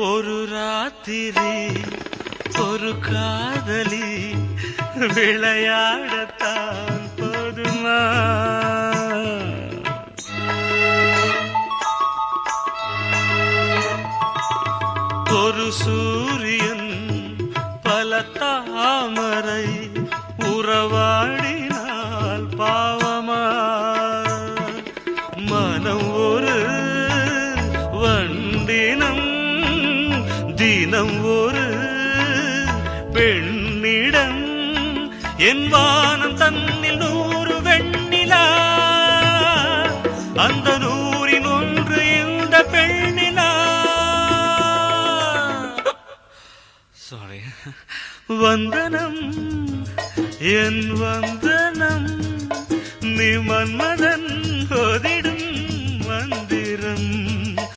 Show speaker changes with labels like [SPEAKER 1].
[SPEAKER 1] ஒரு ராத்திரி ஒரு காதலி விளையாடத்தான் போதுமா? ஒரு சூரியன் பல தாமரை உறவாடினால் பாவமா? மனம் ஒரு வண்டினம் தினம் ஒரு பெண்ணிடம் என் வானம் தன்னில் 100 வெண்ணிலா அந்த 100இன் ஒன்று இந்த பெண்ணிலா. சாரி. வந்தனம் என் வந்தனம் நீ மன்மதன் ஓதிட